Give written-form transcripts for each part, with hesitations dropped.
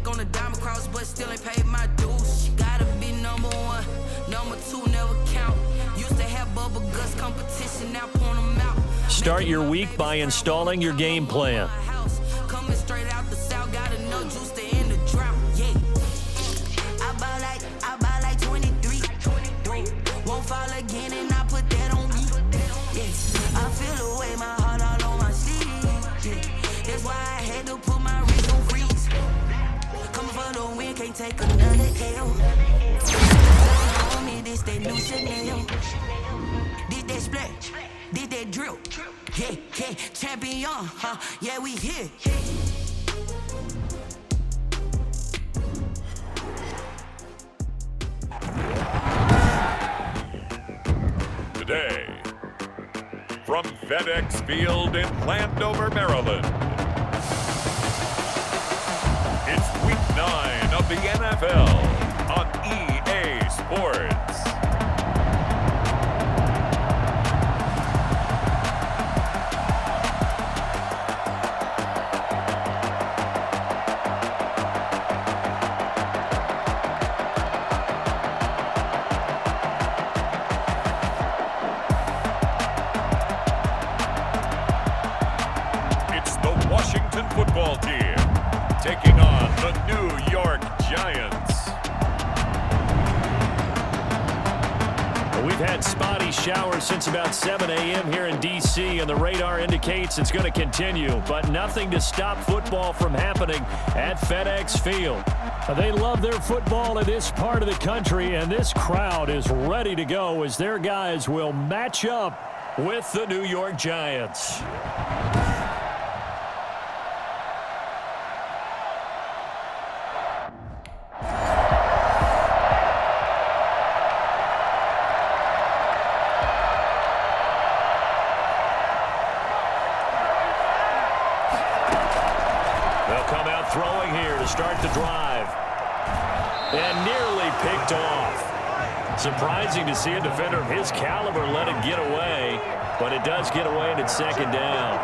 check on the diamond cross, but still ain't paid my dues. Gotta be number one, number two never count. Used to have bubble guts competition, now point them out. Start your week by installing your game plan. Coming straight out the south, got enough juice to end the drought. Yeah, I buy like 23. Won't fall again, and I put that on me. Yeah, I feel the way my heart all on my sleeve. Yeah, that's why I had to put my wrist on freeze. Coming for the win, can't take another L. On me, this that new Chanel. Did that splash, did that drill. Yeah, yeah, champion, huh? Yeah, we here. Today, from FedEx Field in Landover, Maryland, it's Week 9 of the NFL on EA Sports. Washington football team taking on the New York Giants. Well, we've had spotty showers since about 7 a.m. here in D.C., and the radar indicates it's going to continue, but nothing to stop football from happening at FedEx Field. They love their football in this part of the country, and this crowd is ready to go as their guys will match up with the New York Giants. Throwing here to start the drive. And nearly picked off. Surprising to see a defender of his caliber let it get away, but it does get away and it's second down.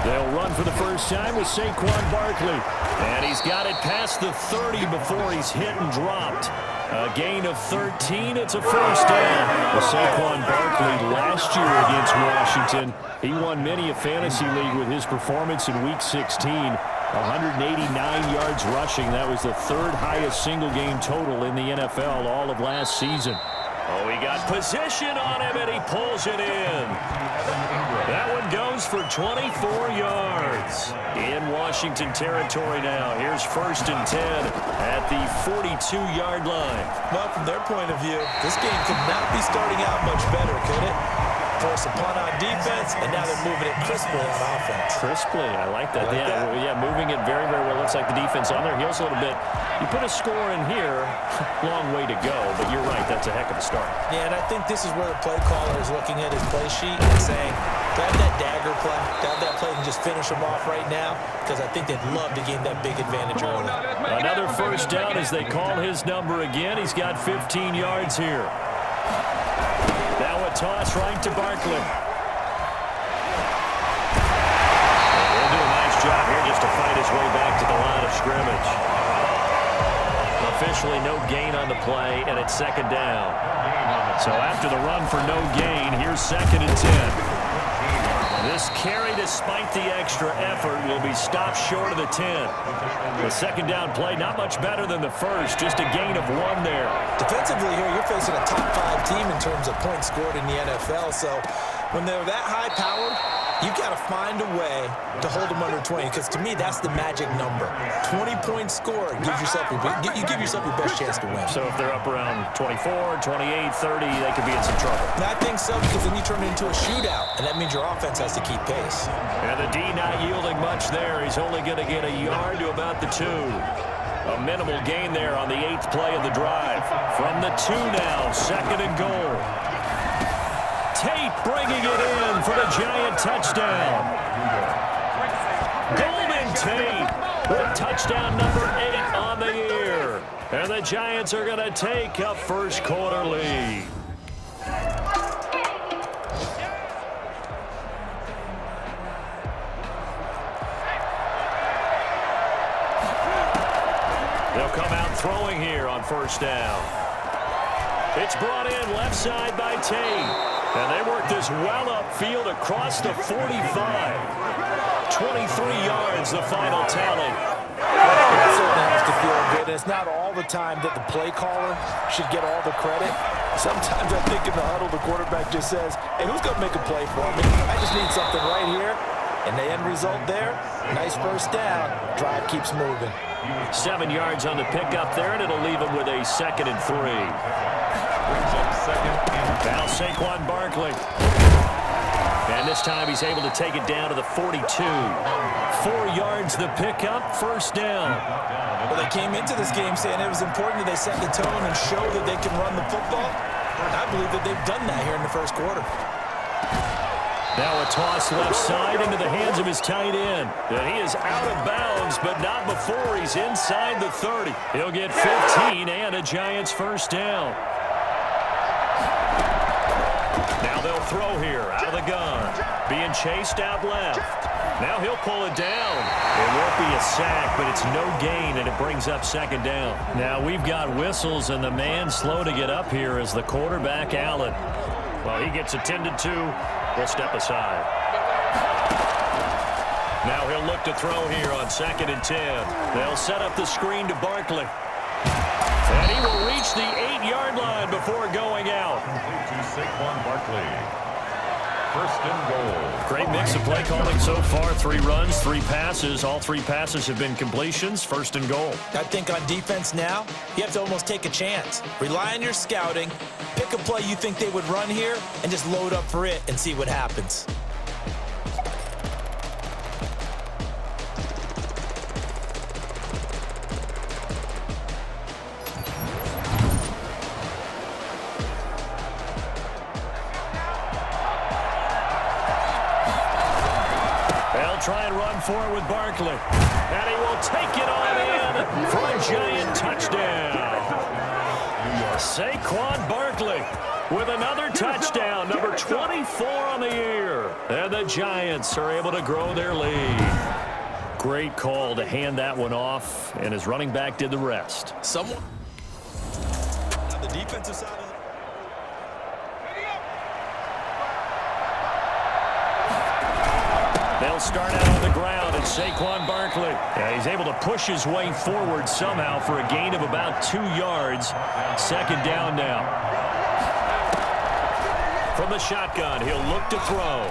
They'll run for the first time with Saquon Barkley. And he's got it past the 30 before he's hit and dropped. A gain of 13. It's a first down. Well, Saquon Barkley last year against Washington, he won many a fantasy league with his performance in Week 16. 189 yards rushing. That was the third highest single game total in the NFL all of last season. Oh, he got position on him, and he pulls it in. That one goes for 24 yards. In Washington territory now. Here's 1st and 10 at the 42-yard line. Well, from their point of view, this game could not be starting out much better, could it? Force a punt on defense, and now they're moving it crisply on offense. Crisply, I like that. Yeah, moving it very, very well. Looks like the defense on their heels a little bit. You put a score in here, long way to go, but you're right, that's a heck of a start. Yeah, and I think this is where the play caller is looking at his play sheet and saying, grab that dagger play, grab that play and just finish them off right now, because I think they'd love to gain that big advantage early. Another first down as they call his number again. He's got 15 yards here. Now a toss right to Barkley. He'll do a nice job here just to fight his way back to the line of scrimmage. Officially no gain on the play, and it's second down. So after the run for no gain, here's 2nd and 10. This carry, despite the extra effort, will be stopped short of the 10. The second down play, not much better than the first, just a gain of 1 there. Defensively here, you're facing a top 5 team in terms of points scored in the NFL, so when they're that high-powered, you've got to find a way to hold them under 20, because to me, that's the magic number. 20-point score gives yourself you give yourself your best chance to win. So if they're up around 24, 28, 30, they could be in some trouble. And I think so, because then you turn it into a shootout, and that means your offense has to keep pace. And the D not yielding much there. He's only going to get a yard to about the 2. A minimal gain there on the 8th play of the drive. From the 2 now, 2nd and goal. Tate bringing it in for the Giant touchdown. Golden Tate with touchdown number 8 on the year. And the Giants are going to take a first quarter lead. throwing here on first down. It's brought in left side by Tate. And they work this well upfield across the 45. 23 yards, the final tally. That certainly has to feel good. And it's not all the time that the play caller should get all the credit. Sometimes I think in the huddle, the quarterback just says, hey, who's going to make a play for me? I just need something right here. And the end result there, nice first down. Drive keeps moving. 7 yards on the pickup there, and it'll leave him with a 2nd and 3. Brings up 2nd and Now Saquon Barkley. And this time he's able to take it down to the 42. 4 yards the pickup, first down. Well, they came into this game saying it was important that they set the tone and show that they can run the football. And I believe that they've done that here in the first quarter. Now a toss left side into the hands of his tight end. And he is out of bounds, but not before he's inside the 30. He'll get 15 and a Giants first down. Now they'll throw here out of the gun. Being chased out left. Now he'll pull it down. It won't be a sack, but it's no gain, and it brings up 2nd down. Now we've got whistles, and the man slow to get up here is the quarterback, Allen. Well, he gets attended to. We'll step aside. Now he'll look to throw here on 2nd and 10. They'll set up the screen to Barkley. And he will reach the 8-yard line before going out. to Saquon Barkley. 1st and goal. Great mix of play calling so far. 3 runs, 3 passes. All 3 passes have been completions. 1st and goal. I think on defense now, you have to almost take a chance. Rely on your scouting. Pick a play you think they would run here and just load up for it and see what happens. Try and run for it with Barkley. And he will take it on in for a Giant touchdown. Saquon Barkley with another touchdown, number 24 on the year. And the Giants are able to grow their lead. Great call to hand that one off, and his running back did the rest. Someone. Now the defensive side of the... They'll start out on the ground, and Saquon Barkley. Yeah, he's able to push his way forward somehow for a gain of about 2 yards. 2nd down now. From the shotgun, he'll look to throw.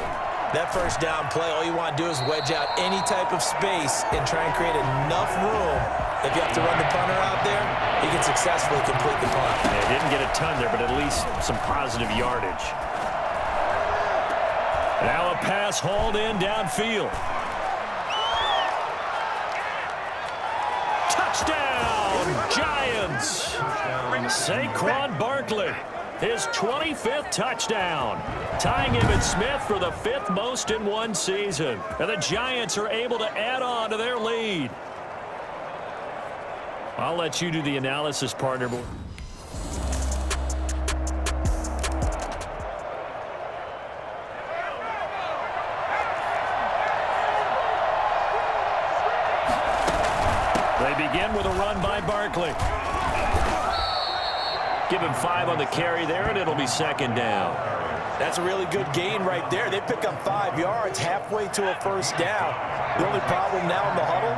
That first down play, all you want to do is wedge out any type of space and try and create enough room. If you have to run the punter out there, he can successfully complete the punt. Yeah, didn't get a ton there, but at least some positive yardage. Now a pass hauled in downfield. Touchdown, Giants! Saquon Barkley, his 25th touchdown, tying Emmitt Smith for the 5th most in one season. And the Giants are able to add on to their lead. I'll let you do the analysis, partner. Begin with a run by Barkley. Give him 5 on the carry there, and it'll be 2nd down. That's a really good gain right there. They pick up 5 yards halfway to a first down. The only problem now in the huddle,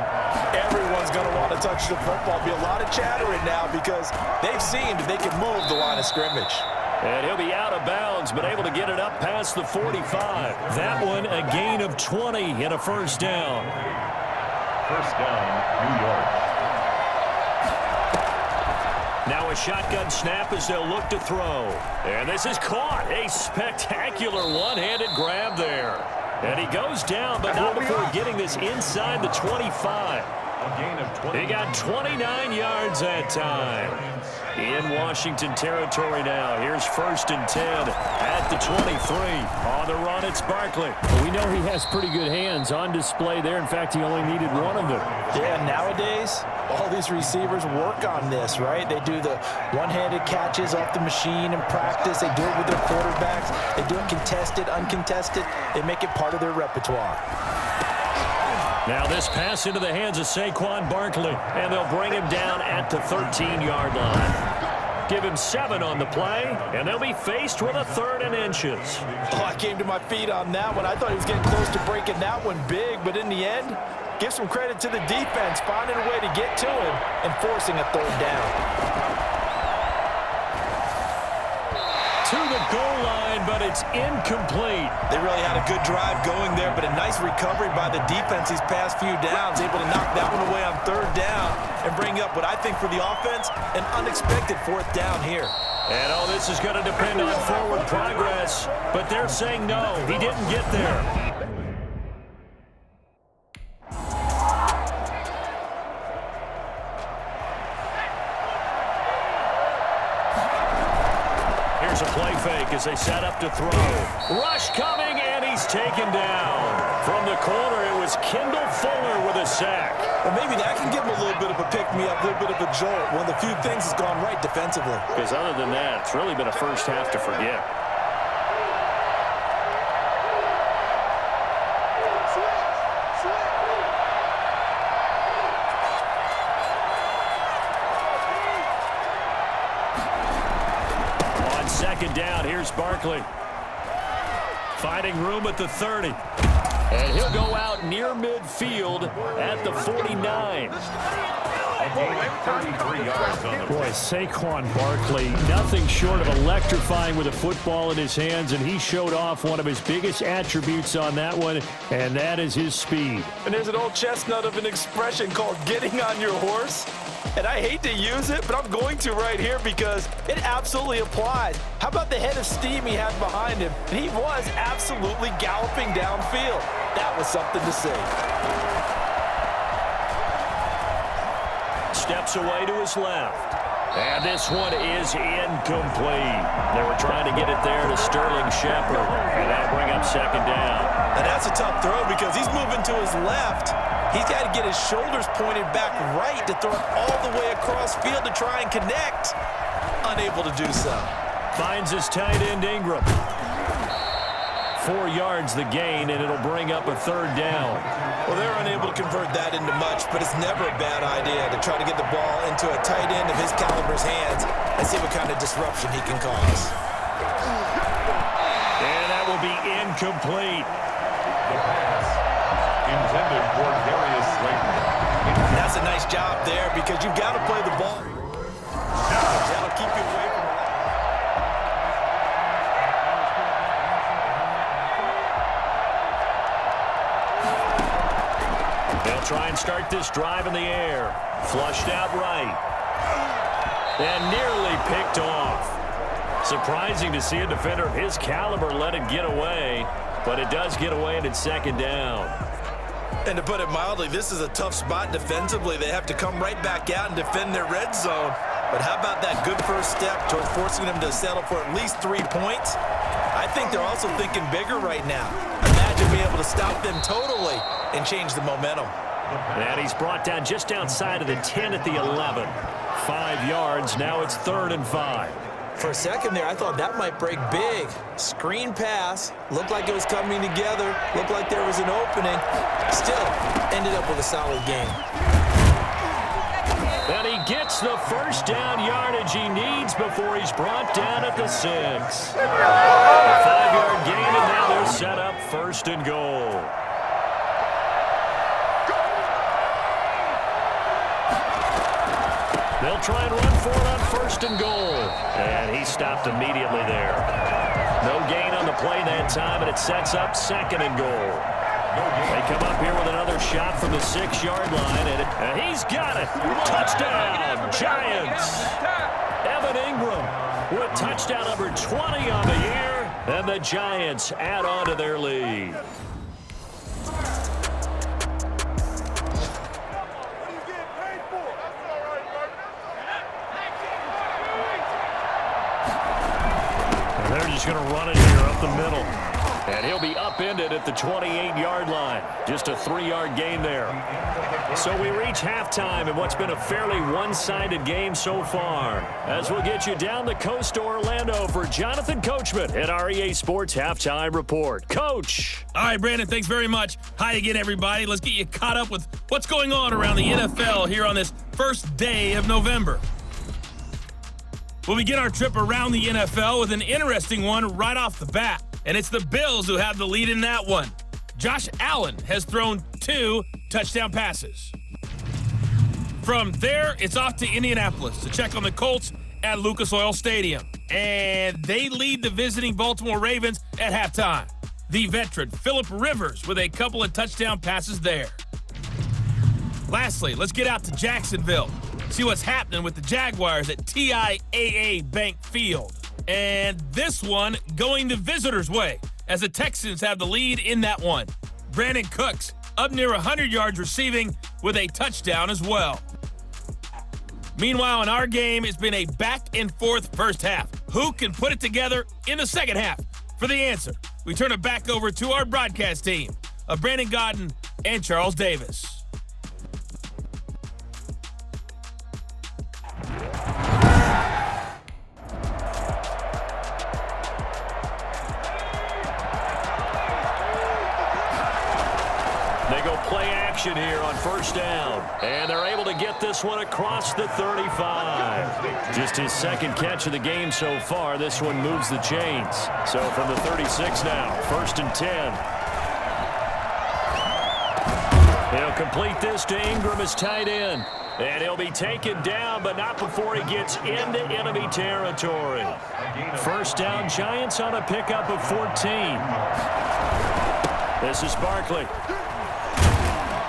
everyone's going to want to touch the football. Be a lot of chattering now because they've seen that they can move the line of scrimmage. And he'll be out of bounds, but able to get it up past the 45. That one a gain of 20 and a first down. 1st down, New York. Now a shotgun snap as they'll look to throw. And this is caught. A spectacular one-handed grab there. And he goes down, but not before getting this inside the 25. A gain of 20. He got 29 yards that time. In Washington territory now. Here's 1st and 10 at the 23. On the run, it's Barkley. We know he has pretty good hands on display there. In fact, he only needed one of them. Yeah, nowadays, all these receivers work on this, right? They do the one-handed catches off the machine in practice. They do it with their quarterbacks. They do it contested, uncontested. They make it part of their repertoire. Now this pass into the hands of Saquon Barkley, and they'll bring him down at the 13-yard line. Give him 7 on the play, and they'll be faced with a 3rd and inches. Oh, I came to my feet on that one. I thought he was getting close to breaking that one big, but in the end, give some credit to the defense, finding a way to get to him and forcing a 3rd down. To the goal line, but it's incomplete. They really had a good drive going there, but a nice recovery by the defense these past few downs, able to knock that one away on 3rd down and bring up what I think for the offense, an unexpected 4th down here. And all this is going to depend on forward progress, but they're saying no, he didn't get there. Here's a play fake as they set up to throw. Rush coming, and he's taken down. From the corner, it was Kendall Fuller with a sack. Well, maybe that can give him a little bit of a pick-me-up, a little bit of a jolt. One of the few things that's gone right defensively. Because other than that, it's really been a first half to forget. On 2nd down, here's Barkley. Finding room at the 30. And he'll go out near midfield at the 49. Boy, Saquon Barkley, nothing short of electrifying with a football in his hands, and he showed off one of his biggest attributes on that one, and that is his speed. And there's an old chestnut of an expression called getting on your horse. And I hate to use it, but I'm going to right here because it absolutely applies. How about the head of steam he had behind him? And he was absolutely galloping downfield. That was something to see. Steps away to his left. And this one is incomplete. They were trying to get it there to Sterling Shepard. And that'll bring up 2nd down. And that's a tough throw because he's moving to his left. He's got to get his shoulders pointed back right to throw it all the way across field to try and connect. Unable to do so. Finds his tight end Ingram. 4 yards the gain, and it'll bring up a 3rd down. Well, they're unable to convert that into much, but it's never a bad idea to try to get the ball into a tight end of his caliber's hands and see what kind of disruption he can cause. And that will be incomplete. Intended for Darius Slayton. That's a nice job there because you've got to play the ball. That'll keep you away from that. They'll try and start this drive in the air. Flushed out right. And nearly picked off. Surprising to see a defender of his caliber let it get away, but it does get away and it's 2nd down. And to put it mildly, this is a tough spot defensively. They have to come right back out and defend their red zone. But how about that good first step towards forcing them to settle for at least 3 points? I think they're also thinking bigger right now. Imagine being able to stop them totally and change the momentum. And he's brought down just outside of the 10 at the 11. 5 yards, now it's 3rd and 5. For a second there, I thought that might break big. Screen pass, looked like it was coming together, looked like there was an opening. Still, ended up with a solid game. And he gets the 1st down yardage he needs before he's brought down at the 6. A 5-yard gain, and now they're set up 1st and goal. They'll try and run for it on 1st and goal. And he stopped immediately there. No gain on the play that time, and it sets up 2nd and goal. They come up here with another shot from the 6-yard line, and he's got it. Touchdown, Giants. Evan Ingram with touchdown number 20 on the year, and the Giants add on to their lead. They're just going to run it here up the middle. And he'll be up upended at the 28-yard line. Just a 3-yard gain there. So we reach halftime in what's been a fairly one-sided game so far. As we'll get you down the coast to Orlando for Jonathan Coachman at our EA Sports Halftime Report. Coach. All right, Brandon, thanks very much. Hi again, everybody. Let's get you caught up with what's going on around the NFL here on this first day of November. We'll begin our trip around the NFL with an interesting one right off the bat, and it's the Bills who have the lead in that one. Josh Allen has thrown 2 touchdown passes. From there, it's off to Indianapolis to check on the Colts at Lucas Oil Stadium, and they lead the visiting Baltimore Ravens at halftime. The veteran Phillip Rivers with a couple of touchdown passes there. Lastly, let's get out to Jacksonville. See what's happening with the Jaguars at TIAA Bank Field. And this one going the visitors' way as the Texans have the lead in that one. Brandon Cooks up near 100 yards receiving with a touchdown as well. Meanwhile, in our game, it's been a back-and-forth first half. Who can put it together in the second half? For the answer, we turn it back over to our broadcast team of Brandon Godden and Charles Davis. They go play action here on first down, and they're able to get this one across the 35. Just his second catch of the game so far. This one moves the chains. So from the 36 now, 1st and 10. He'll complete this to Ingram as tight end. And he'll be taken down, but not before he gets into enemy territory. First down, Giants on a pickup of 14. This is Barkley.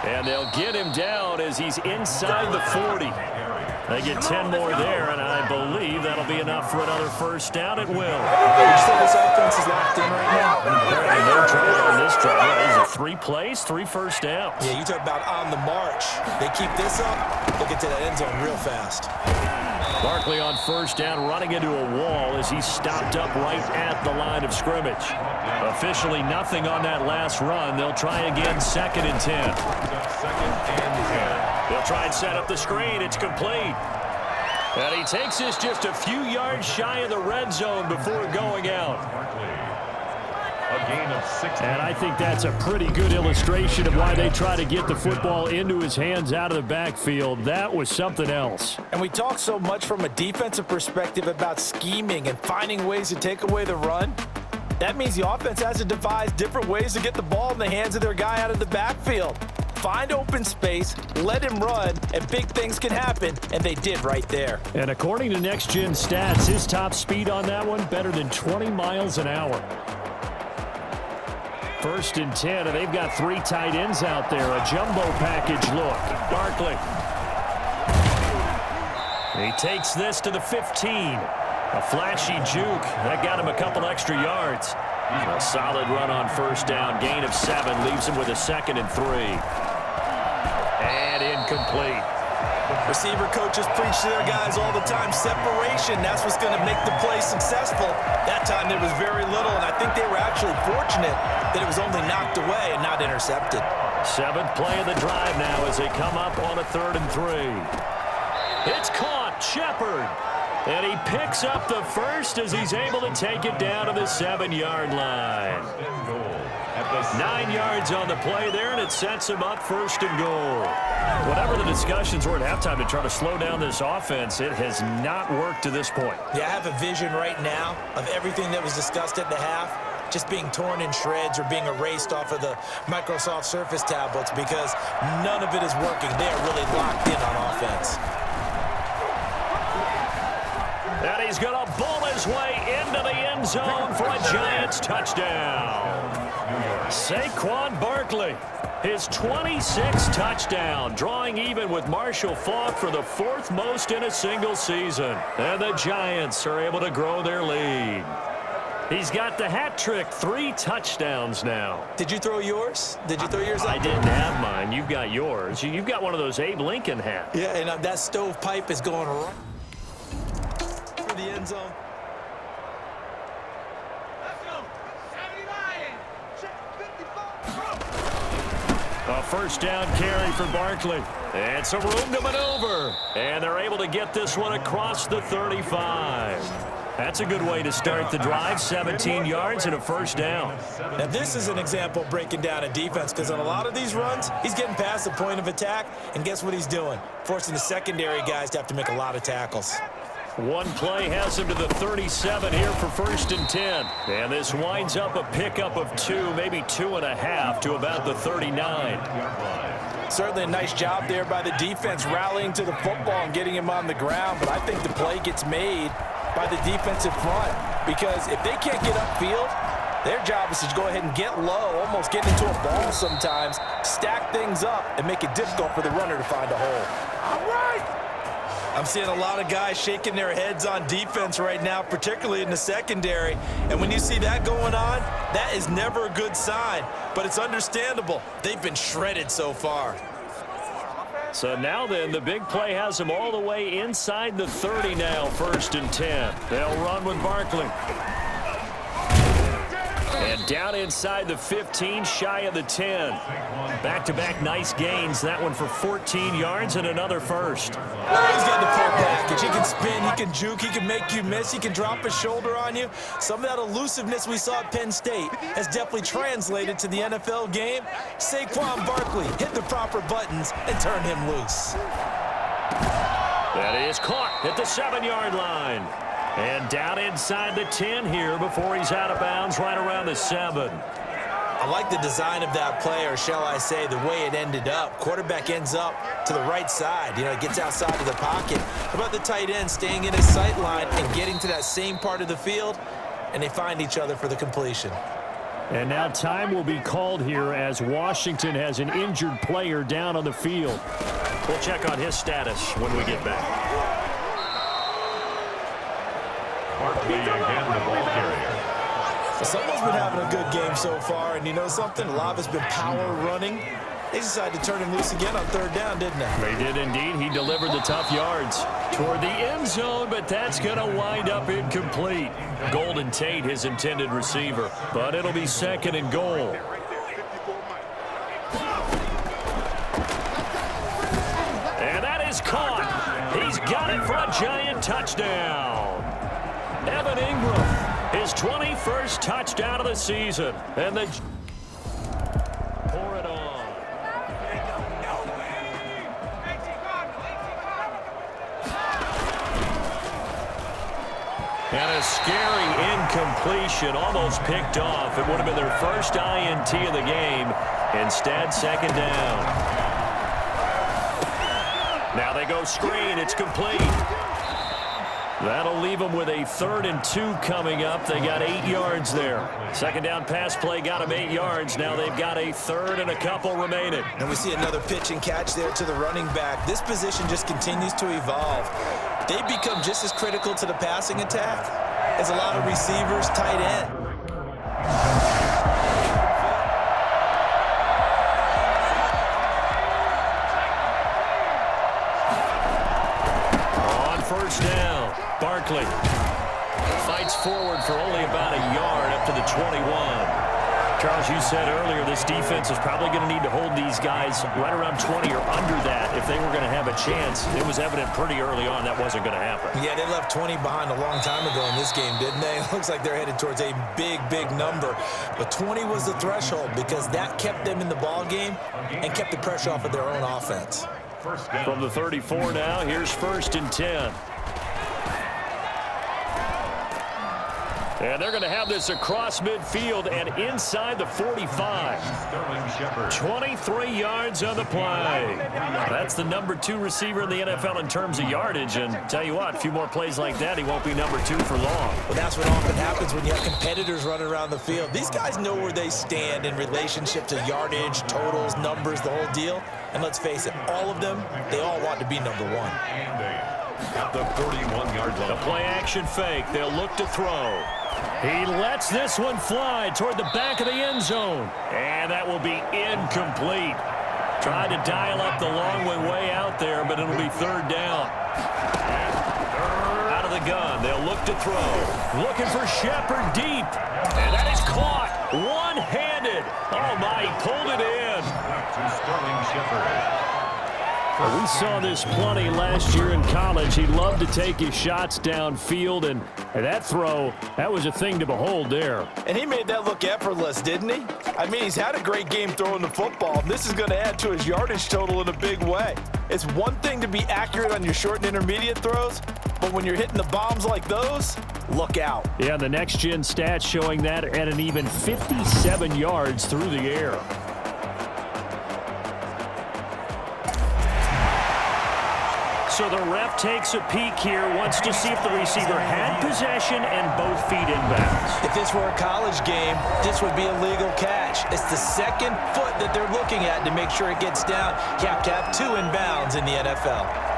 And they'll get him down as he's inside the 40. They get 10 more there, and I believe that'll be enough for another first down. It will. You say this offense is locked in right now? And no trouble on this drive. These are 3 plays, 3 first downs. Yeah, you talk about on the march. They keep this up, they'll get to that end zone real fast. Barkley on first down, running into a wall as he's stopped up right at the line of scrimmage. Officially nothing on that last run. They'll try again, 2nd and 10. They'll try and set up the screen. It's complete. And he takes this just a few yards shy of the red zone before going out. And I think that's a pretty good illustration of why they try to get the football into his hands out of the backfield. That was something else. And we talk so much from a defensive perspective about scheming and finding ways to take away the run. That means the offense has to devise different ways to get the ball in the hands of their guy out of the backfield. Find open space, let him run, and big things can happen, and they did right there. And according to Next Gen Stats, his top speed on that one, better than 20 miles an hour. 1st and 10, and they've got 3 tight ends out there. A jumbo package look. Barkley. He takes this to the 15. A flashy juke. That got him a couple extra yards. A solid run on first down. Gain of 7 leaves him with a 2nd and 3. And incomplete. Receiver coaches preach to their guys all the time. Separation, that's what's going to make the play successful. That time there was very little, and I think they were actually fortunate that it was only knocked away and not intercepted. 7th play of the drive now as they come up on a 3rd and 3. It's caught. Shepard. And he picks up the first as he's able to take it down to the 7-yard line. 9 yards on the play there, and it sets him up 1st and goal. Whatever the discussions were at halftime to try to slow down this offense, it has not worked to this point. Yeah, I have a vision right now of everything that was discussed at the half just being torn in shreds or being erased off of the Microsoft Surface tablets because none of it is working. They are really locked in on offense. And he's going to bowl his way into the end zone for a Giants touchdown. Saquon Barkley, his 26th touchdown, drawing even with Marshall Faulk for the 4th most in a single season. And the Giants are able to grow their lead. He's got the hat trick, 3 touchdowns now. Did you throw yours? Did you throw yours out? I didn't have mine. You've got yours. You've got one of those Abe Lincoln hats. Yeah, and that stovepipe is going right for the end zone. Let's go. 79. A first down carry for Barkley. And some room to maneuver. And they're able to get this one across the 35. That's a good way to start the drive. 17 yards and a first down. Now, this is an example of breaking down a defense, because on a lot of these runs, he's getting past the point of attack, and guess what he's doing? Forcing the secondary guys to have to make a lot of tackles. One play has him to the 37 here for 1st and 10. And this winds up a pickup of 2, maybe 2.5 to about the 39. Certainly a nice job there by the defense rallying to the football and getting him on the ground, but I think the play gets made by the defensive front, because if they can't get upfield, their job is to go ahead and get low, almost get into a ball sometimes, stack things up, and make it difficult for the runner to find a hole. All right. I'm seeing a lot of guys shaking their heads on defense right now, particularly in the secondary. And when you see that going on, that is never a good sign. But it's understandable. They've been shredded so far. So now then, the big play has them all the way inside the 30 now, 1st and 10. They'll run with Barkley. And down inside the 15, shy of the 10. Back-to-back nice gains. That one for 14 yards and another first. He's getting the full package. He can spin, he can juke, he can make you miss, he can drop his shoulder on you. Some of that elusiveness we saw at Penn State has definitely translated to the NFL game. Saquon Barkley hit the proper buttons and turn him loose. That is caught at the 7-yard line. And down inside the 10 here before he's out of bounds right around the 7. I like the design of that play, or shall I say the way it ended up. Quarterback ends up to the right side. You know, gets outside of the pocket. How about the tight end staying in his sight line and getting to that same part of the field, and they find each other for the completion. And now time will be called here as Washington has an injured player down on the field. We'll check on his status when we get back. Barkley again, the ball carrier. Someone's been having a good game so far, and you know something? A lot has been power running. They decided to turn him loose again on 3rd down, didn't they? They did indeed. He delivered the tough yards toward the end zone, but that's going to wind up incomplete. Golden Tate, his intended receiver, but it'll be 2nd and goal. And that is caught. He's got it for a giant touchdown. Evan Ingram, his 21st touchdown of the season. And they pour it on. And a scary incompletion, almost picked off. It would have been their first INT of the game. Instead, 2nd down. Now they go screen. It's complete. That'll leave them with a 3rd and 2 coming up. They got 8 yards there. 2nd down pass play got them 8 yards. Now they've got a 3rd and a couple remaining. And we see another pitch and catch there to the running back. This position just continues to evolve. They become just as critical to the passing attack as a lot of receivers, tight end. On 1st down. Barkley fights forward for only about a yard up to the 21. Charles, you said earlier this defense is probably going to need to hold these guys right around 20 or under that if they were going to have a chance. It was evident pretty early on that wasn't going to happen. Yeah, they left 20 behind a long time ago in this game, didn't they? It looks like they're headed towards a big, big number. But 20 was the threshold because that kept them in the ball game and kept the pressure off of their own offense. From the 34 now, here's 1st and 10. And they're going to have this across midfield and inside the 45. 23 yards on the play. That's the number 2 receiver in the NFL in terms of yardage. And tell you what, a few more plays like that, he won't be number 2 for long. Well, that's what often happens when you have competitors running around the field. These guys know where they stand in relationship to yardage, totals, numbers, the whole deal. And let's face it, all of them, they all want to be number 1. At the 41-yard line. The play action fake. They'll look to throw. He lets this one fly toward the back of the end zone. And that will be incomplete. Tried to dial up the long one way out there, but it'll be 3rd down. Out of the gun. They'll look to throw. Looking for Shepard deep. And that is caught. One-handed. Oh, my. He pulled it in. Well, we saw this plenty last year in college. He loved to take his shots downfield, and that throw, that was a thing to behold there. And he made that look effortless, didn't he? I mean, he's had a great game throwing the football. This is going to add to his yardage total in a big way. It's one thing to be accurate on your short and intermediate throws, but when you're hitting the bombs like those, look out. Yeah, the next-gen stats showing that at an even 57 yards through the air. So the ref takes a peek here, wants to see if the receiver had possession and both feet inbounds. If this were a college game, this would be a legal catch. It's the second foot that they're looking at to make sure it gets down. You have to have 2 inbounds in the NFL.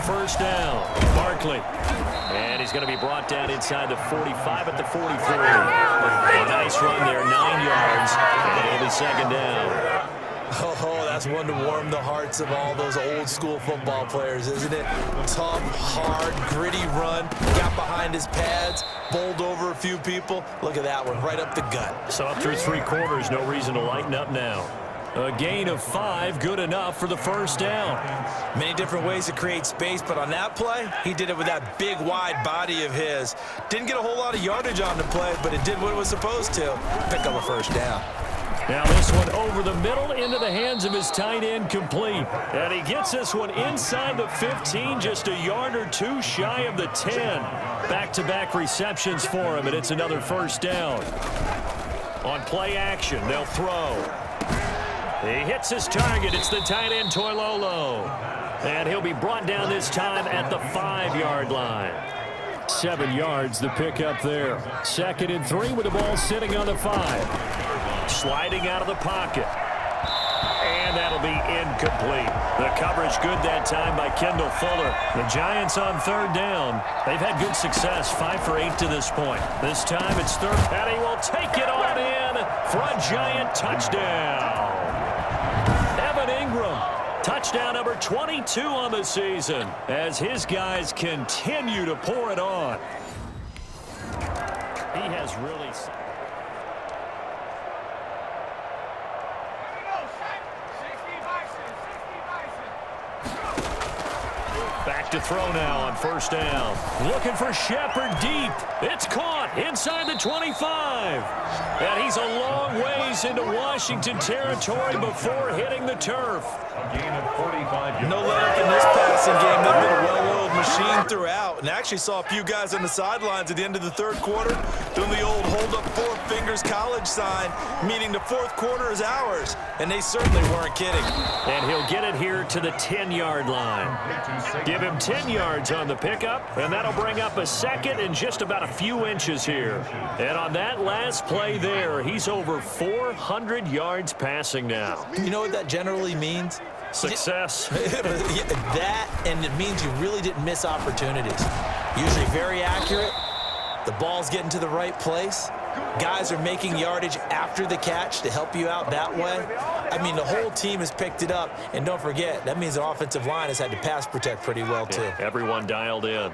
First down, Barkley. And he's going to be brought down inside the 45 at the 43. A nice run there, 9 yards, and it'll be second down. Oh, that's one to warm the hearts of all those old school football players, isn't it? Tough, hard, gritty run, got behind his pads, bowled over a few people. Look at that one, right up the gut. So up through 3 quarters, no reason to lighten up now. A gain of 5, good enough for the first down. Many different ways to create space, but on that play, he did it with that big, wide body of his. Didn't get a whole lot of yardage on the play, but it did what it was supposed to. Pick up a first down. Now this one over the middle into the hands of his tight end, complete. And he gets this one inside the 15, just a yard or 2 shy of the 10. Back-to-back receptions for him, and it's another first down. On play action, they'll throw. He hits his target. It's the tight end, Toilolo. And he'll be brought down this time at the 5-yard line. 7 yards, the pickup there. 2nd and 3 with the ball sitting on the 5. Sliding out of the pocket. And that'll be incomplete. The coverage good that time by Kendall Fuller. The Giants on 3rd down. They've had good success, 5 for 8 to this point. This time it's 3rd, and he will take it on in for a Giant touchdown. Touchdown number 22 on the season as his guys continue to pour it on. He has really... Back to throw now on first down. Looking for Shepard deep. It's caught inside the 25. And he's a long ways into Washington territory before hitting the turf. No let-up in this passing game. They've been a well-oiled machine throughout. And actually saw a few guys on the sidelines at the end of the 3rd quarter doing the old hold up 4 fingers college sign, meaning the 4th quarter is ours. And they certainly weren't kidding. And he'll get it here to the 10-yard line. Give him 10 yards on the pickup, and that'll bring up a 2nd and just about a few inches here. And on that last play there, he's over 400 yards passing now. You know what that generally means? Success. That, and it means you really didn't miss opportunities. Usually very accurate. The ball's getting to the right place. Guys are making yardage after the catch to help you out that way. I mean, the whole team has picked it up. And don't forget, that means the offensive line has had to pass protect pretty well, too. Yeah, everyone dialed in.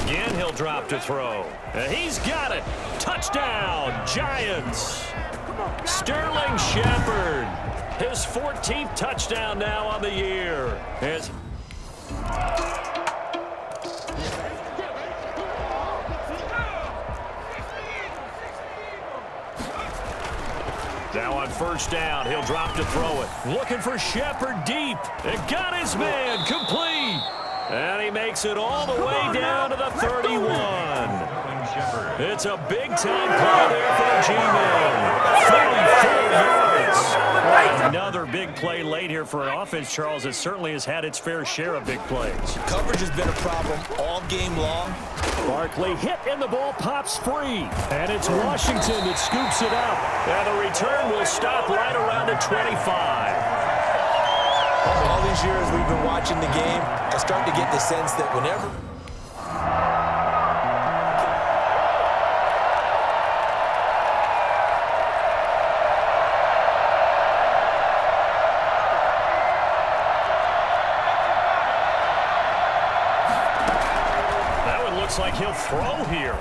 Again, he'll drop to throw. And he's got it. Touchdown, Giants. Sterling Shepard. His 14th touchdown now on the year. Now on first down, he'll drop to throw it. Looking for Shepard deep. And got his man complete. And he makes it all the way down to the 31. It's a big-time play there for the G-Men. 34 yards. Another big play late here for an offense, Charles, that certainly has had its fair share of big plays. Coverage has been a problem all game long. Barkley hit and the ball pops free. And it's Washington that scoops it up. And the return will stop right around the 25. All these years we've been watching the game, I start to get the sense that whenever... looks like he'll throw here.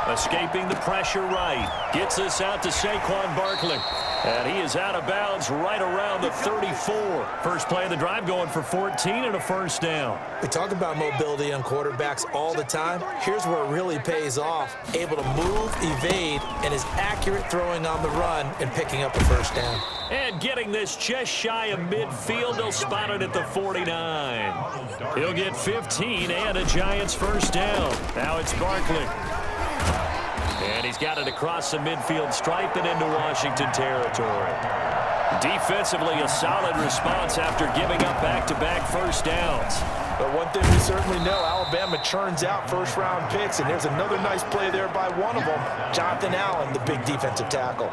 Escaping the pressure right. Gets this out to Saquon Barkley. And he is out of bounds right around the 34. First play of the drive going for 14 and a first down. We talk about mobility on quarterbacks all the time. Here's where it really pays off. Able to move, evade, and is accurate throwing on the run and picking up a first down. And getting this just shy of midfield. They'll spot it at the 49. He'll get 15 and a Giants first down. Now it's Barkley. And he's got it across the midfield stripe and into Washington territory. Defensively, a solid response after giving up back-to-back first downs. But one thing we certainly know, Alabama churns out first-round picks, and there's another nice play there by one of them, Jonathan Allen, the big defensive tackle.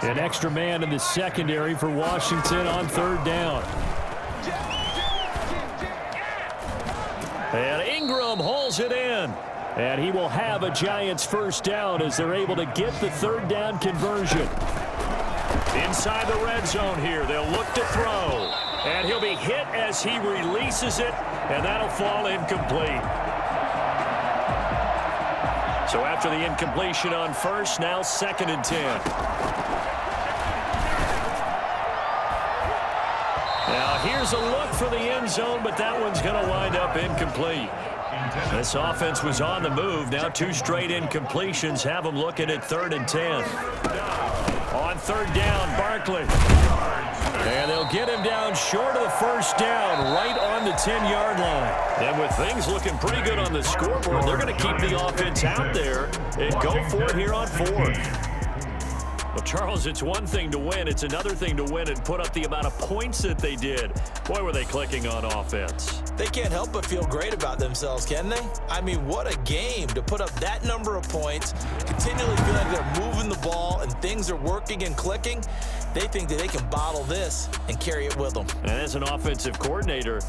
An extra man in the secondary for Washington on third down. And Ingram hauls it in. And he will have a Giants first down as they're able to get the third down conversion. Inside the red zone here, they'll look to throw. And he'll be hit as he releases it, and that'll fall incomplete. So after the incompletion on first, now 2nd and 10. Now here's a look for the end zone, but that one's going to wind up incomplete. This offense was on the move. Now 2 straight incompletions have them looking at 3rd and 10. On third down, Barkley. And they'll get him down short of the first down, right on the 10-yard line. And with things looking pretty good on the scoreboard, they're going to keep the offense out there and go for it here on 4th. Well, Charles, it's one thing to win. It's another thing to win and put up the amount of points that they did. Boy, were they clicking on offense. They can't help but feel great about themselves, can they? I mean, what a game to put up that number of points, continually feel like they're moving the ball and things are working and clicking. They think that they can bottle this and carry it with them. And as an offensive coordinator,